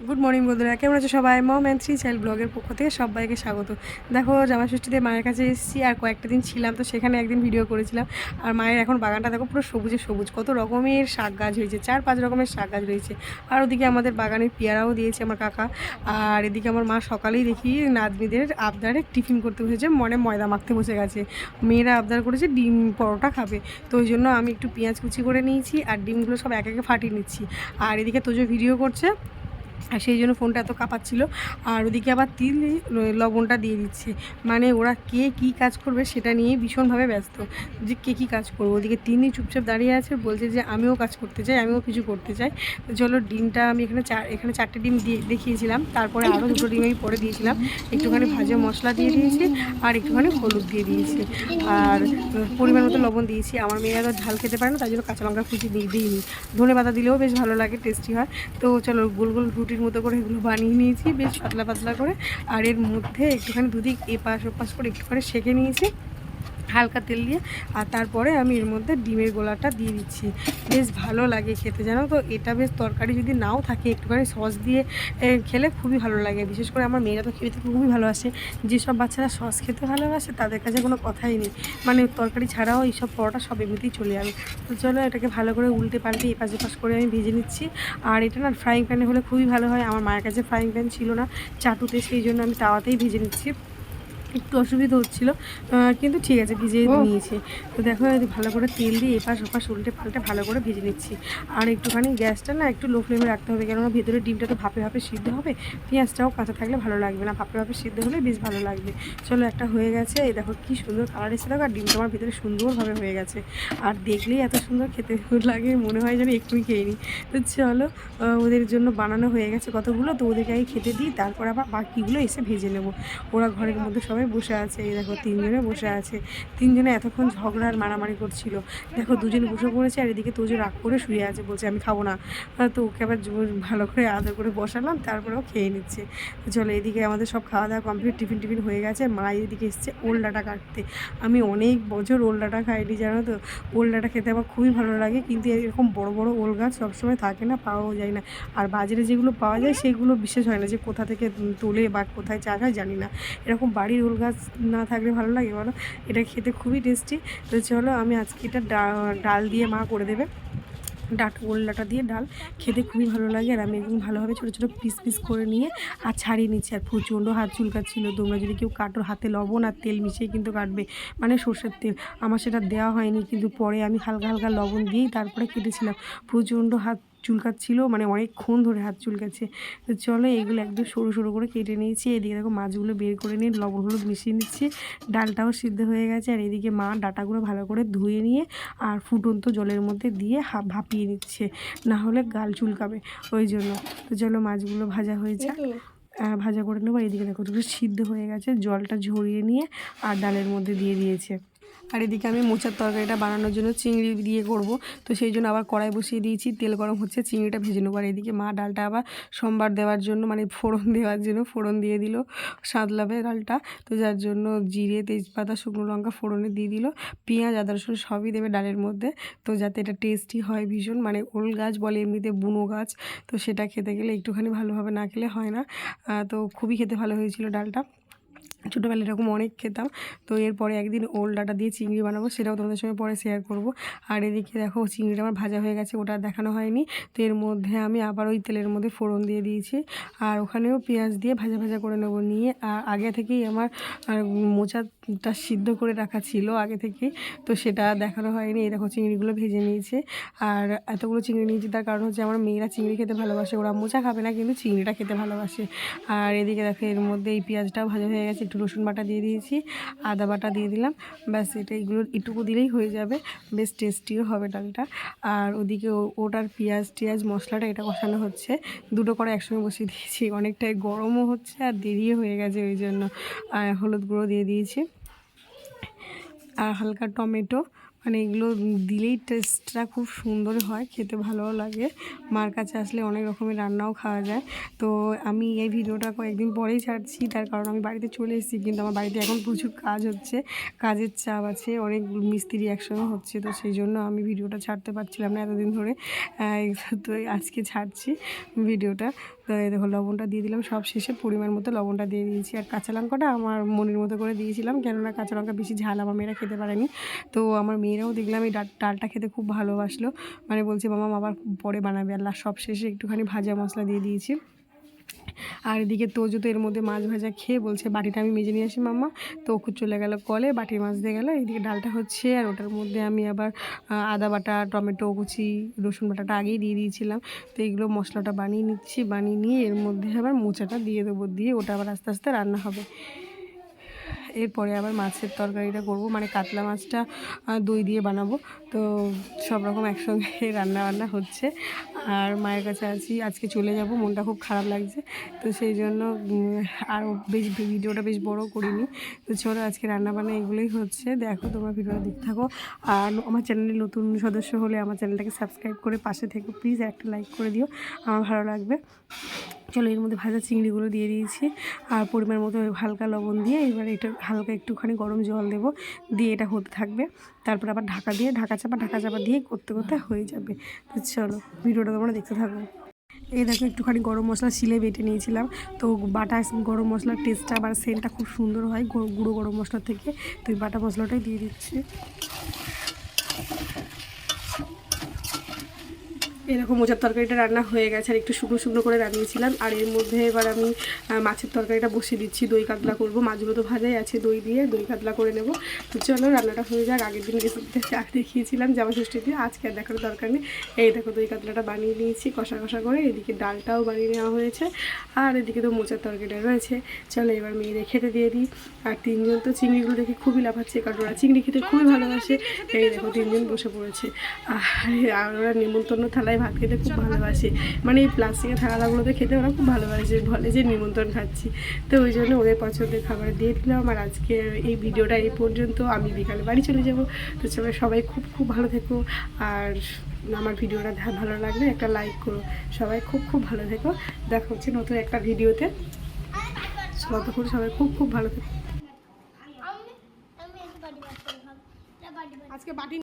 Good morning বন্ধুরা, কেমন আছো সবাই? মম অ্যান্ড থ্রি চাইল্ড ব্লগের পক্ষ থেকে সবাইকে স্বাগত। দেখো, জামাই ষষ্ঠীতে মায়ের কাছে এসেছি আর কয়েকটা দিন ছিলাম, তো সেখানে একদিন ভিডিও করেছিলাম। আর মায়ের এখন বাগানটা দেখো পুরো সবুজে সবুজ, কত রকমের শাক গাছ হয়েছে, 4-5 রকমের শাক গাছ রয়েছে। আর ওদিকে আমাদের বাগানে পেয়ারাও দিয়েছে আমার কাকা। আর এদিকে আমার মা সকালেই দেখি নাতনিদের আবদারে টিফিন করতে বসেছে, ময়দা মাখতে বসে গেছে। মেয়েরা আবদার করেছে ডিম পরোটা খাবে, তো ওই জন্য আমি একটু পেঁয়াজ কুচি করে নিয়েছি আর ডিমগুলো সব এক একে ফাটিয়ে নিচ্ছি। আর এদিকে তোজো ভিডিও করছে, আর সেই জন্য ফোনটা এত কাঁপাচ্ছিল। আর ওদিকে আবার তিল লবণটা দিয়ে দিচ্ছে, মানে ওরা কে কী কাজ করবে সেটা নিয়ে ভীষণভাবে ব্যস্ত, যে কে কী কাজ করবো। ওদিকে তিনি চুপচাপ দাঁড়িয়ে আছে, বলছে যে আমিও কাজ করতে চাই, আমিও কিছু করতে চাই। তো চলো, ডিমটা আমি এখানে 4টে ডিম দিয়ে দেখিয়েছিলাম, তারপরে আরও 2টো ডিম আমি পরে দিয়েছিলাম। একটুখানি ভাজা মশলা দিয়ে দিয়েছি আর একটুখানি হলুদ দিয়ে দিয়েছি, আর পরিমাণ মতো লবণ দিয়েছি। আমার মেয়েরা তো ঝাল খেতে পারে না, তাই জন্য কাঁচা লঙ্কা কুচি দিইনি। ধনে পাতা দিলেও বেশ ভালো লাগে, টেস্টি হয়। তো চলো, গোল গোল রুটির মতো করে এগুলো বানিয়ে নিয়েছি বেশ পাতলা পাতলা করে। আর এর মধ্যে একটুখানি দুদিক এপাশ ওপাশ করে একটুখানি সেঁকে নিয়েছি হালকা তেল দিয়ে। আর তারপরে আমি এর মধ্যে ডিমের গোলাটা দিয়ে দিচ্ছি, বেশ ভালো লাগে খেতে, জানো তো। এটা বেশ তরকারি যদি নাও থাকে, একটুখানি সস দিয়ে খেলে খুবই ভালো লাগে। বিশেষ করে আমার মেয়েরা তো খেতে খুবই ভালোবাসে। যেসব বাচ্চারা সস খেতে ভালোবাসে তাদের কাছে কোনো কথাই নেই, মানে তরকারি ছাড়াও এইসব পরোটা সব এমনিতেই চলে যাবে। তো চলো, এটাকে ভালো করে উল্টে পাল্টে এপাশ এপাশ করে আমি ভেজে নিচ্ছি। আর এটা না ফ্রাইং প্যানে হলে খুবই ভালো হয়। আমার মায়ের কাছে ফ্রাইং প্যান ছিল না চাটুতে, সেই জন্য আমি তাওয়াতেই ভেজে নিচ্ছি। একটু অসুবিধা হচ্ছিলো, কিন্তু ঠিক আছে, ভিজিয়ে নিয়েছি। তো দেখো, ভালো করে তেল দিয়ে এপাশ ওপাশ উল্টে পাল্টে ভালো করে ভেজে নিচ্ছি। আর একটুখানি গ্যাসটা না একটু লো ফ্লেমে রাখতে হবে, কেননা ভেতরে ডিমটা তো ভাপে ভাপে সিদ্ধ হবে, পেঁয়াজটাও কাঁচা থাকলে ভালো লাগবে না, ভাপে ভাপে সিদ্ধ হলে বেশ ভালো লাগবে। চলো, একটা হয়ে গেছে, এই দেখো কী সুন্দর কালার এসে দেখো, আর ডিমটা আমার ভেতরে সুন্দরভাবে হয়ে গেছে। আর দেখলেই এত সুন্দর খেতে লাগে, মনে হয় যেন এক্ষুনি খেয়ে নিই। তো চলো, ওদের জন্য বানানো হয়ে গেছে কতগুলো, তো ওদেরকে আগে খেতে দিই, তারপর আবার বাকিগুলো এসে ভেজে নেবো। ওরা ঘরের মধ্যে সবাই বসে আছে, এই দেখো 3জনে বসে আছে। 3জনে এতক্ষণ ঝগড়া আর মারামারি করছিল। দেখো, দুজন বসে পড়েছে, আর এদিকে তোজো রাগ করে শুয়ে আছে, বলছে আমি খাবো না। তো ওকে আবার ভালো করে আদর করে বসালাম, তারপরেও খেয়ে নিচ্ছে। তো চলো, এদিকে আমাদের সব খাওয়া দাওয়া কমপ্লিট, টিফিন হয়ে গেছে। মা এদিকে এসছে ওল ডাঁটা কাটতে। আমি অনেক বছর ওল ডাঁটা খাইনি, জানো তো। ওল ডাঁটা খেতে আমার খুবই ভালো লাগে, কিন্তু এরকম বড় বড় ওল গাছ সবসময় থাকে না, পাওয়াও যায় না। আর বাজারে যেগুলো পাওয়া যায় সেগুলো বিশেষ হয় না, যে কোথা থেকে তোলে বা কোথায় চাষ হয় জানি না। এরকম বাড়ির ওল গাছ না থাকলে ভালো লাগে বলো? এটা খেতে খুবই টেস্টি। তো চলো, আমি আজকে এটা ডাল দিয়ে মা করে দেবে, ওল ডাঁটা দিয়ে ডাল খেতে খুবই ভালো লাগে। আর আমি একদম ভালোভাবে ছোটো ছোটো পিস পিস করে নিয়ে আর ছাড়িয়ে নিচ্ছি। আর প্রচণ্ড হাত চুলকাচ্ছিলো। তোমরা যদি কেউ কাটো, হাতে লবণ আর তেল মিশিয়ে কিন্তু কাটবে, মানে সর্ষের তেল। আমার সেটা দেওয়া হয়নি, কিন্তু পরে আমি হালকা হালকা লবণ দিয়েই তারপরে কেটেছিলাম। প্রচণ্ড হাত চুলকাচ্ছিল, মানে অনেকক্ষণ ধরে হাত চুলকাচ্ছে। তো চলো, এগুলো একদম সরু সরু করে কেটে নিয়েছি। এদিকে দেখো মাছগুলো বের করে নিয়ে লবণ হলুদ মিশিয়ে নিচ্ছি। ডালটাও সিদ্ধ হয়ে গেছে। আর এদিকে মা ডাঁটাগুলো ভালো করে ধুয়ে নিয়ে আর ফুটন্ত জলের মধ্যে দিয়ে ভাপিয়ে নিচ্ছে, না হলে গাল চুলকাবে, ওই জন্য। তো চলো, মাছগুলো ভাজা হয়ে যাক, ভাজা করে নেবো। এদিকে দেখো দুটো সিদ্ধ হয়ে গেছে, জলটা ঝরিয়ে নিয়ে আর ডালের মধ্যে দিয়ে দিয়েছে। আর এদিকে আমি মোচার তরকারিটা বানানোর জন্য চিংড়ি দিয়ে করব, তো সেই জন্য আবার কড়াই বসিয়ে দিয়েছি, তেল গরম হচ্ছে, চিংড়িটা ভেজে নেবো। আর এদিকে মা ডালটা আবার সোমবার দেওয়ার জন্য, মানে ফোড়ন দেওয়ার জন্য ফোড়ন দিয়ে দিল, সাদলাবে ডালটা। তো যার জন্য জিরে, তেজপাতা, শুকনো লঙ্কা ফোড়নে দিয়ে দিল, পেঁয়াজ, আদা রসুন সবই দেবে ডালের মধ্যে, তো যাতে এটা টেস্টি হয় ভীষণ। মানে ওল গাছ বলে এমনিতে বুনো গাছ, তো সেটা খেতে গেলে একটুখানি ভালোভাবে না খেলে হয় না। তো খুবই খেতে ভালো হয়েছিল ডালটা, ছোটোবেলায় এরকম অনেক খেতাম। তো এরপরে একদিন ওল ডাঁটা দিয়ে চিংড়ি বানাবো, সেটাও তোমাদের সঙ্গে পরে শেয়ার করব। আর এদিকে দেখো চিংড়িটা আমার ভাজা হয়ে গেছে, ওটা দেখানো হয়নি। তো এর মধ্যে আমি আবার ওই তেলের মধ্যে ফোড়ন দিয়ে দিয়েছি, আর ওখানেও পেঁয়াজ দিয়ে ভাজা ভাজা করে নেবো নিয়ে। আর আগে থেকেই আমার মোচাটা সিদ্ধ করে রাখা ছিল আগে থেকেই, তো সেটা দেখানো হয়নি। এই দেখো চিংড়িগুলো ভেজে নিয়েছে। আর এতগুলো চিংড়ি নিয়েছি তার কারণ হচ্ছে আমার মেয়েরা চিংড়ি খেতে ভালোবাসে, ওরা মোচা খাবে না কিন্তু চিংড়িটা খেতে ভালোবাসে। আর এদিকে দেখো এর মধ্যে এই পেঁয়াজটাও ভাজা হয়ে গেছে, একটু রসুন বাটা দিয়ে দিয়েছি, আদা বাটা দিয়ে দিলাম, ব্যাস এটা এগুলো এটুকু দিলেই হয়ে যাবে, বেশ টেস্টিও হবে ডালটা। আর ওদিকে ওটার পেঁয়াজ টিয়াজ মশলাটা এটা কষানো হচ্ছে, দুটো করে একসঙ্গে বসিয়ে দিয়েছি, অনেকটাই গরমও হচ্ছে আর দেরিও হয়ে গেছে, ওই জন্য। আর হলুদ গুঁড়ো দিয়ে দিয়েছি আর হালকা টমেটো, মানে এগুলো দিলেই টেস্টটা খুব সুন্দর হয়, খেতে ভালোও লাগে। মার কাছে আসলে অনেক রকমের রান্নাও খাওয়া যায়। তো আমি এই ভিডিওটা কয়েকদিন পরেই ছাড়ছি, তার কারণ আমি বাড়িতে চলে এসেছি, কিন্তু আমার বাড়িতে এখন প্রচুর কাজ হচ্ছে, কাজের চাপ আছে, অনেক মিস্ত্রি একসঙ্গে হচ্ছে, তো সেই জন্য আমি ভিডিওটা ছাড়তে পারছিলাম না এতদিন ধরে। তো আজকে ছাড়ছি ভিডিওটা। তো এই দেখো লবণটা দিয়ে দিলাম, সব শেষে পরিমাণ মতো লবণটা দিয়ে দিয়েছি। আর কাঁচা লঙ্কাটা আমার মনের মতো করে দিয়েছিলাম, কেননা কাঁচা লঙ্কা বেশি ঝাল আমার মেয়েরা খেতে পারেনি। তো আমার মেয়েরাও দেখলাম এই ডালটা খেতে খুব ভালোবাসলো, মানে বলছে মামা আবার পরে বানাবে। আল্লাহ সব শেষে একটুখানি ভাজা মশলা দিয়ে দিয়েছি। আর এদিকে তোজো তো এর মধ্যে মাছ ভাজা খেয়ে বলছে বাটিটা আমি মেজে নিয়ে আসি মাম্মা। তো ওকে চলে গেল কলে, বাটি মাছ দিয়ে গেলো। এদিকে ডালটা হচ্ছে, আর ওটার মধ্যে আমি আবার আদা বাটা, টমেটো কুচি, রসুন বাটাটা আগেই দিয়ে দিয়েছিলাম। তো এইগুলো মশলাটা বানিয়ে নিচ্ছি, বানিয়ে নিয়ে এর মধ্যে আবার মোচাটা দিয়ে দেবো, দিয়ে ওটা আবার আস্তে আস্তে রান্না হবে। এরপরে আবার মাছের তরকারিটা করব, মানে কাতলা মাছটা দই দিয়ে বানাবো। তো সব রকম একসঙ্গে রান্না হচ্ছে। আর মায়ের কাছে আছি, আজকে চলে যাব, মনটা খুব খারাপ লাগছে। তো সেই জন্য আর বেশ ভিডিওটা বেশ বড় করিনি। তো চলো আজকে রান্নাবান্না এগুলোই হচ্ছে, দেখো তোমরা ভিডিওটা দেখতে থাকো। আর আমার চ্যানেলে নতুন সদস্য হলে আমার চ্যানেলটাকে সাবস্ক্রাইব করে পাশে থেকো প্লিজ, একটা লাইক করে দিও, আমার ভালো লাগবে। চলো এর মধ্যে ভাজা চিংড়িগুলো দিয়ে দিয়েছি, আর পরিমাণ মতো হালকা লবণ দিয়ে এবার এটা হালকা একটুখানি গরম জল দেবো, দিয়ে এটা হতে থাকবে। তারপর আবার ঢাকা চাপা দিয়ে করতে করতে হয়ে যাবে। তো চলো ভিডিওটা তোমরা দেখতে থাকো। এই দেখো একটুখানি গরম মশলা শিলে বেটে নিয়েছিলাম। তো বাটা গরম মশলার টেস্টটা আবার সেন্টটা খুব সুন্দর হয় গুঁড়ো গরম মশলা থেকে। তো এই বাটা মশলাটাই দিয়ে দিচ্ছি। এরকম মোচার তরকারিটা রান্না হয়ে গেছে, আর একটু শুকনো শুকনো করে রান্নিয়েছিলাম। আর এর মধ্যে এবার আমি মাছের তরকারিটা বসিয়ে দিচ্ছি, দই কাতলা করব। মাছগুলো তো ভাজাই আছে, দই দিয়ে দই কাতলা করে নেব। তো চলো রান্নাটা হয়ে যাক। আগের দিন রেসিপিটা দেখিয়েছিলাম জামা ষষ্ঠী দিয়ে, আজকে আর দেখার দরকার নেই। এই দেখো দই কাতলাটা বানিয়ে নিয়েছি কষা কষা করে, এদিকে ডালটাও বানিয়ে নেওয়া হয়েছে, আর এদিকে তো মোচার তরকারিটা রয়েছে। চলো এবার মেয়েদের খেতে দিয়ে দিই। আর তিনজন তো চিংড়িগুলো দেখে খুবই লাফাচ্ছে, কারণ ওরা চিংড়ি খেতে খুবই ভালোবাসে। এই দেখো তিনজন বসে পড়েছে, আর ওরা নিমন্ত্রণ থালায় ভাত খেতে খুব ভালোবাসে, মানে এই প্লাস্টিকের থালাগুলোতে খেতে ওরা খুব ভালোবাসে, বলে যে নিমন্ত্রণ খাচ্ছি। তো ওই জন্য ওদের পছন্দের খাবার দিয়ে দিলাম। আর আজকে এই ভিডিওটা এই পর্যন্ত, আমি বিকালে বাড়ি চলে যাব। তো সবাই খুব খুব ভালো থেকো, আর আমার ভিডিওটা ভালো লাগলে একটা লাইক করো। সবাই খুব খুব ভালো থেকো, দেখা হচ্ছে নতুন একটা ভিডিওতে। ততক্ষণ সবাই খুব খুব ভালো থেকো। আজকে বাটি